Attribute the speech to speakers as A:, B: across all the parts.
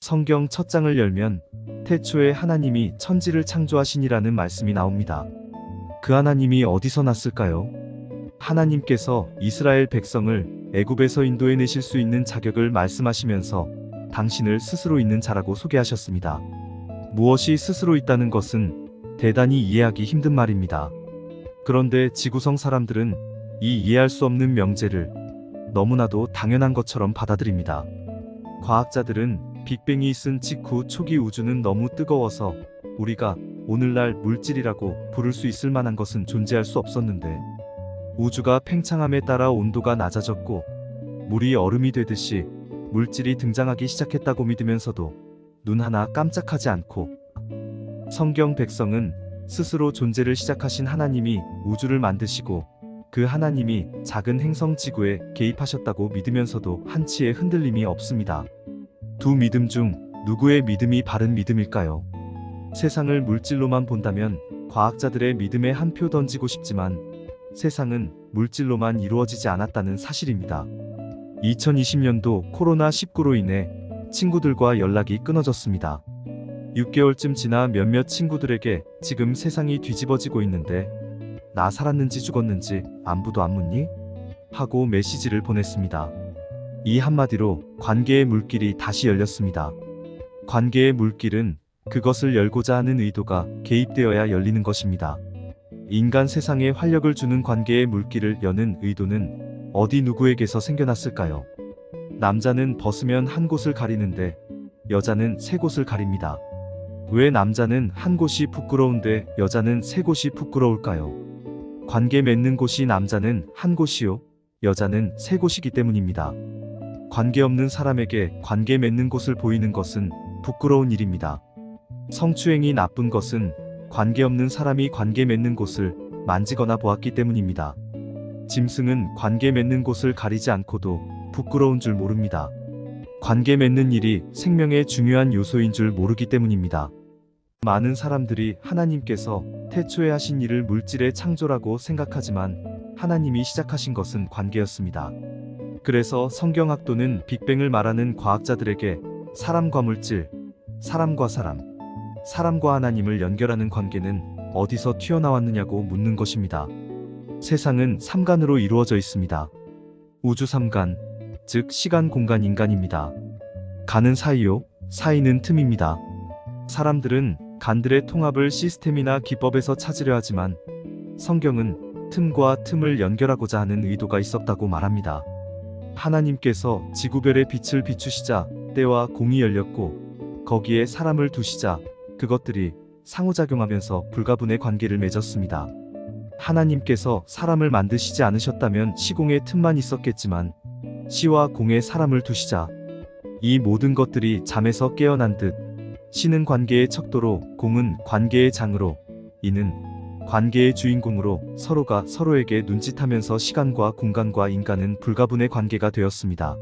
A: 성경 첫 장을 열면 태초에 하나님이 천지를 창조하시니라는 말씀이 나옵니다. 그 하나님이 어디서 났을까요? 하나님께서 이스라엘 백성을 애굽에서 인도해내실 수 있는 자격을 말씀하시면서 당신을 스스로 있는 자라고 소개하셨습니다. 무엇이 스스로 있다는 것은 대단히 이해하기 힘든 말입니다. 그런데 지구성 사람들은 이 이해할 수 없는 명제를 너무나도 당연한 것처럼 받아들입니다. 과학자들은 빅뱅이 있은 직후 초기 우주는 너무 뜨거워서 우리가 오늘날 물질이라고 부를 수 있을 만한 것은 존재할 수 없었는데, 우주가 팽창함에 따라 온도가 낮아졌고 물이 얼음이 되듯이 물질이 등장하기 시작했다고 믿으면서도 눈 하나 깜짝하지 않고, 성경 백성은 스스로 존재를 시작하신 하나님이 우주를 만드시고 그 하나님이 작은 행성 지구에 개입하셨다고 믿으면서도 한치의 흔들림이 없습니다. 두 믿음 중 누구의 믿음이 바른 믿음일까요? 세상을 물질로만 본다면 과학자들의 믿음에 한 표 던지고 싶지만 세상은 물질로만 이루어지지 않았다는 사실입니다. 2020년도 코로나19로 인해 친구들과 연락이 끊어졌습니다. 6개월쯤 지나 몇몇 친구들에게 지금 세상이 뒤집어지고 있는데 나 살았는지 죽었는지 안부도 안 묻니? 하고 메시지를 보냈습니다. 이 한마디로 관계의 물길이 다시 열렸습니다. 관계의 물길은 그것을 열고자 하는 의도가 개입되어야 열리는 것입니다. 인간 세상에 활력을 주는 관계의 물길을 여는 의도는 어디 누구에게서 생겨났을까요? 남자는 벗으면 한 곳을 가리는데 여자는 세 곳을 가립니다. 왜 남자는 한 곳이 부끄러운데 여자는 세 곳이 부끄러울까요? 관계 맺는 곳이 남자는 한 곳이요, 여자는 세 곳이기 때문입니다. 관계없는 사람에게 관계 맺는 곳을 보이는 것은 부끄러운 일입니다. 성추행이 나쁜 것은 관계없는 사람이 관계 맺는 곳을 만지거나 보았기 때문입니다. 짐승은 관계 맺는 곳을 가리지 않고도 부끄러운 줄 모릅니다. 관계 맺는 일이 생명의 중요한 요소인 줄 모르기 때문입니다. 많은 사람들이 하나님께서 태초에 하신 일을 물질의 창조라고 생각하지만 하나님이 시작하신 것은 관계였습니다. 그래서 성경학도는 빅뱅을 말하는 과학자들에게 사람과 물질, 사람과 사람, 사람과 하나님을 연결하는 관계는 어디서 튀어나왔느냐고 묻는 것입니다. 세상은 3간으로 이루어져 있습니다. 우주 3간, 즉 시간, 공간, 인간입니다. 간은 사이요, 사이는 틈입니다. 사람들은 간들의 통합을 시스템이나 기법에서 찾으려 하지만 성경은 틈과 틈을 연결하고자 하는 의도가 있었다고 말합니다. 하나님께서 지구별의 빛을 비추시자 때와 공이 열렸고 거기에 사람을 두시자 그것들이 상호작용하면서 불가분의 관계를 맺었습니다. 하나님께서 사람을 만드시지 않으셨다면 시공에 틈만 있었겠지만 시와 공에 사람을 두시자 이 모든 것들이 잠에서 깨어난 듯 시는 관계의 척도로 공은 관계의 장으로 이는 관계의 주인공으로 서로가 서로에게 눈짓하면서 시간과 공간과 인간은 불가분의 관계가 되었습니다.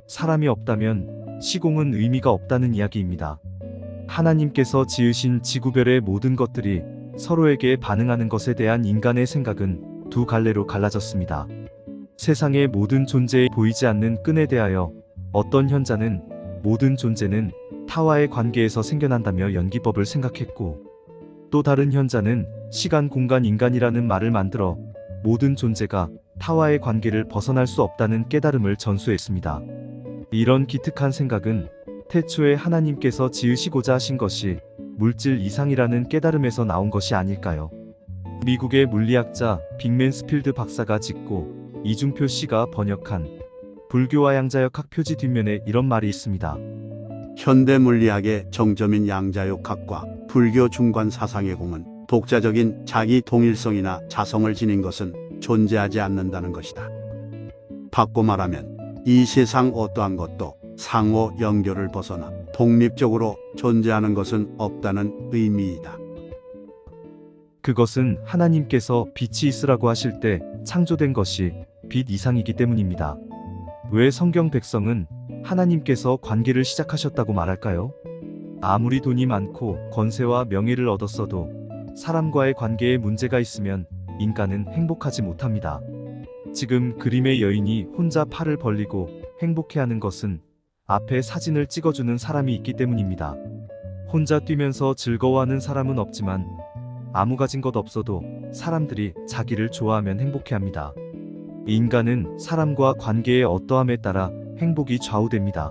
A: 사람이 없다면 시공은 의미가 없다는 이야기입니다. 하나님께서 지으신 지구별의 모든 것들이 서로에게 반응하는 것에 대한 인간의 생각은 두 갈래로 갈라졌습니다. 세상의 모든 존재에 보이지 않는 끈에 대하여 어떤 현자는 모든 존재는 타와의 관계에서 생겨난다며 연기법을 생각했고, 또 다른 현자는 시간, 공간, 인간이라는 말을 만들어 모든 존재가 타와의 관계를 벗어날 수 없다는 깨달음을 전수했습니다. 이런 기특한 생각은 태초에 하나님께서 지으시고자 하신 것이 물질 이상이라는 깨달음에서 나온 것이 아닐까요? 미국의 물리학자 빅맨스필드 박사가 짓고 이중표 씨가 번역한 불교와 양자역학 표지 뒷면에 이런 말이 있습니다.
B: 현대 물리학의 정점인 양자역학과 불교 중관 사상의 공은 독자적인 자기 동일성이나 자성을 지닌 것은 존재하지 않는다는 것이다. 바꿔 말하면 이 세상 어떠한 것도 상호 연결을 벗어나 독립적으로 존재하는 것은 없다는 의미이다.
A: 그것은 하나님께서 빛이 있으라고 하실 때 창조된 것이 빛 이상이기 때문입니다. 왜 성경 백성은 하나님께서 관계를 시작하셨다고 말할까요? 아무리 돈이 많고 권세와 명예를 얻었어도 사람과의 관계에 문제가 있으면 인간은 행복하지 못합니다. 지금 그림의 여인이 혼자 팔을 벌리고 행복해하는 것은 앞에 사진을 찍어주는 사람이 있기 때문입니다. 혼자 뛰면서 즐거워하는 사람은 없지만 아무 가진 것 없어도 사람들이 자기를 좋아하면 행복해합니다. 인간은 사람과 관계의 어떠함에 따라 행복이 좌우됩니다.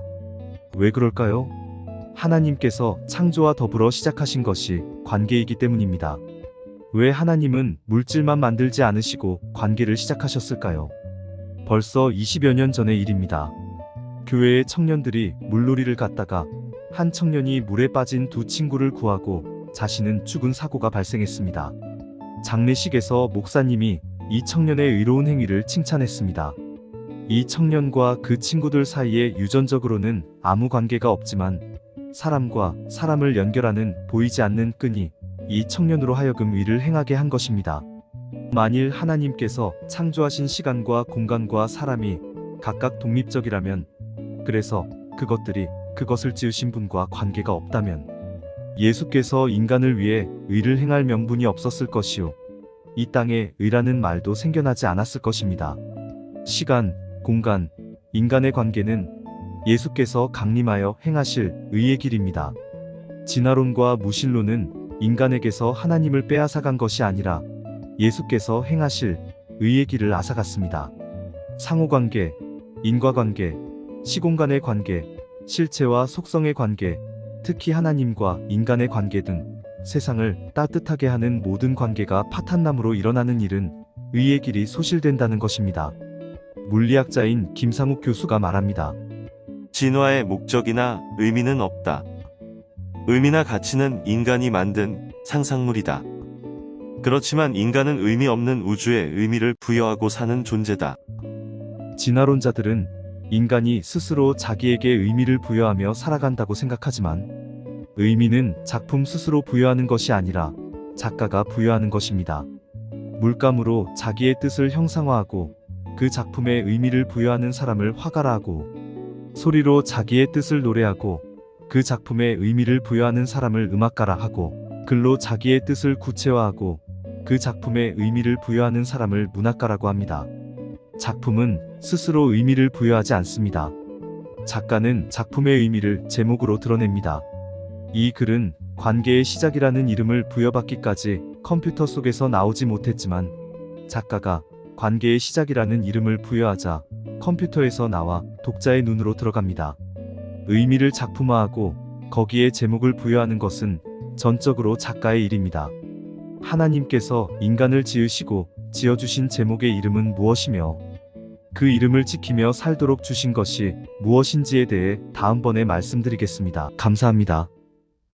A: 왜 그럴까요? 하나님께서 창조와 더불어 시작하신 것이 관계이기 때문입니다. 왜 하나님은 물질만 만들지 않으시고 관계를 시작하셨을까요? 벌써 20여 년 전의 일입니다. 교회의 청년들이 물놀이를 갔다가 한 청년이 물에 빠진 두 친구를 구하고 자신은 죽은 사고가 발생했습니다. 장례식에서 목사님이 이 청년의 의로운 행위를 칭찬했습니다. 이 청년과 그 친구들 사이에 유전적으로는 아무 관계가 없지만 사람과 사람을 연결하는 보이지 않는 끈이 이 청년으로 하여금 의를 행하게 한 것입니다. 만일 하나님께서 창조하신 시간과 공간과 사람이 각각 독립적이라면, 그래서 그것들이 그것을 지으신 분과 관계가 없다면 예수께서 인간을 위해 의를 행할 명분이 없었을 것이요, 이 땅에 의라는 말도 생겨나지 않았을 것입니다. 시간, 공간, 인간의 관계는 예수께서 강림하여 행하실 의의 길입니다. 진화론과 무신론은 인간에게서 하나님을 빼앗아간 것이 아니라 예수께서 행하실 의의 길을 앗아갔습니다. 상호관계, 인과관계, 시공간의 관계, 실체와 속성의 관계, 특히 하나님과 인간의 관계 등 세상을 따뜻하게 하는 모든 관계가 파탄남으로 일어나는 일은 의의 길이 소실된다는 것입니다. 물리학자인 김상욱 교수가 말합니다.
C: 진화의 목적이나 의미는 없다. 의미나 가치는 인간이 만든 상상물이다. 그렇지만 인간은 의미 없는 우주에 의미를 부여하고 사는 존재다.
A: 진화론자들은 인간이 스스로 자기에게 의미를 부여하며 살아간다고 생각하지만 의미는 작품 스스로 부여하는 것이 아니라 작가가 부여하는 것입니다. 물감으로 자기의 뜻을 형상화하고 그 작품에 의미를 부여하는 사람을 화가라 하고, 소리로 자기의 뜻을 노래하고 그 작품에 의미를 부여하는 사람을 음악가라 하고, 글로 자기의 뜻을 구체화하고 그 작품에 의미를 부여하는 사람을 문학가라고 합니다. 작품은 스스로 의미를 부여하지 않습니다. 작가는 작품의 의미를 제목으로 드러냅니다. 이 글은 관계의 시작이라는 이름을 부여받기까지 컴퓨터 속에서 나오지 못했지만 작가가 관계의 시작이라는 이름을 부여하자 컴퓨터에서 나와 독자의 눈으로 들어갑니다. 의미를 작품화하고 거기에 제목을 부여하는 것은 전적으로 작가의 일입니다. 하나님께서 인간을 지으시고 지어주신 제목의 이름은 무엇이며 그 이름을 지키며 살도록 주신 것이 무엇인지에 대해 다음번에 말씀드리겠습니다. 감사합니다.